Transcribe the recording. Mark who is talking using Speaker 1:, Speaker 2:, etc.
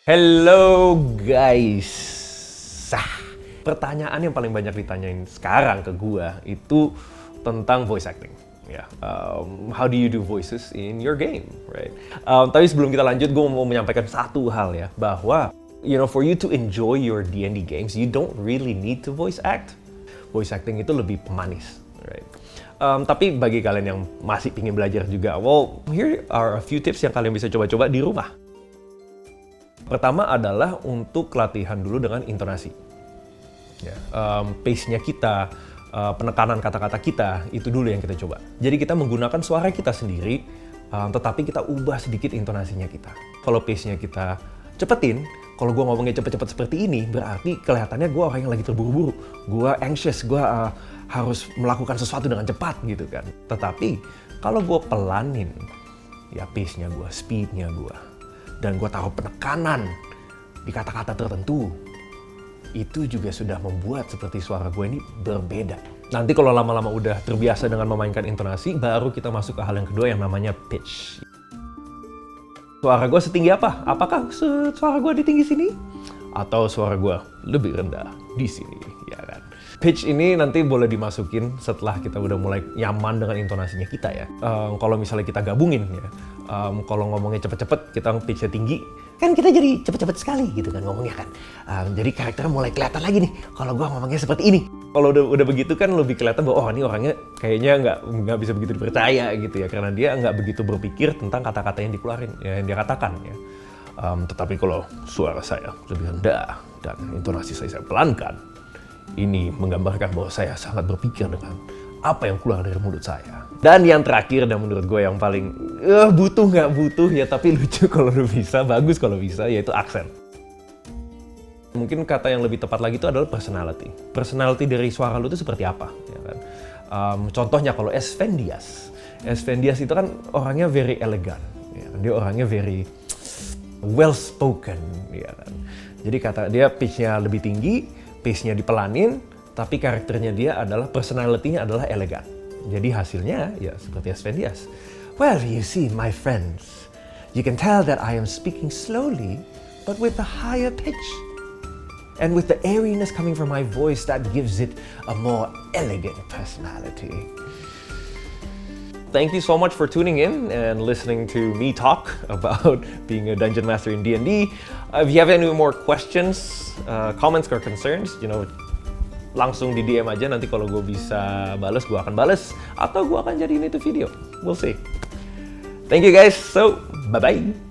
Speaker 1: Hello guys. Pertanyaan yang paling banyak ditanyain sekarang ke gua itu tentang voice acting. How do you do voices in your game, right? Tapi sebelum kita lanjut, gue mau menyampaikan satu hal ya, bahwa for you to enjoy your D&D games, you don't really need to voice act. Voice acting itu lebih pemanis, right? Tapi bagi kalian yang masih ingin belajar juga, here are a few tips yang kalian bisa coba-coba di rumah. Pertama adalah untuk latihan dulu dengan intonasi. Pace-nya kita, penekanan kata-kata kita, itu dulu yang kita coba. Jadi kita menggunakan suara kita sendiri, tetapi kita ubah sedikit intonasinya kita. Kalau pace-nya kita cepetin, kalau gue ngomongnya cepet-cepet seperti ini, berarti kelihatannya gue orang yang lagi terburu-buru. Gue anxious, gue harus melakukan sesuatu dengan cepat gitu kan. Tetapi kalau gue pelanin, ya pace-nya gue, speed-nya gue, dan gue taruh penekanan di kata-kata tertentu, itu juga sudah membuat seperti suara gue ini berbeda. Nanti kalau lama-lama udah terbiasa dengan memainkan intonasi, baru kita masuk ke hal yang kedua yang namanya pitch. Suara gue setinggi apa? Apakah suara gue di tinggi sini? Atau suara gue lebih rendah di sini, ya kan? Pitch ini nanti boleh dimasukin setelah kita udah mulai nyaman dengan intonasinya kita ya. Kalau misalnya kita gabungin ya, kalau ngomongnya cepet-cepet, kita pitch-nya tinggi, kan kita jadi cepet-cepet sekali gitu kan ngomongnya kan. Jadi karakternya mulai kelihatan lagi nih, kalau gua ngomongnya seperti ini. Kalau udah begitu kan lebih kelihatan bahwa ini orangnya kayaknya nggak bisa begitu dipercaya gitu ya, karena dia nggak begitu berpikir tentang kata-kata yang dikeluarin, ya, yang dia katakan ya. Tetapi kalau suara saya lebih rendah dan intonasi saya pelankan, ini menggambarkan bahwa saya sangat berpikir dengan apa yang keluar dari mulut saya. Dan yang terakhir, dan menurut gue yang paling butuh nggak butuh ya, tapi lucu kalau lu bisa, bagus kalau bisa, yaitu aksen. Mungkin kata yang lebih tepat lagi itu adalah personality. Personality dari suara lu itu seperti apa? Ya kan? Contohnya kalau Sven Dias itu kan orangnya very elegan. Ya kan? Dia orangnya very well spoken. Ya kan? Jadi dia pitch-nya lebih tinggi, pace-nya dipelanin, tapi karakternya dia adalah, personality-nya adalah elegan. Jadi hasilnya ya seperti Sven Dias. Well, you see my friends, you can tell that I am speaking slowly, but with a higher pitch. And with the airiness coming from my voice, that gives it a more elegant personality. Thank you so much for tuning in and listening to me talk about being a dungeon master in D&D. If you have any more questions, comments or concerns, langsung di DM aja. Nanti kalau gue bisa bales, gue akan bales, atau gue akan jadiin itu video. We'll see. Thank you guys. So, bye-bye.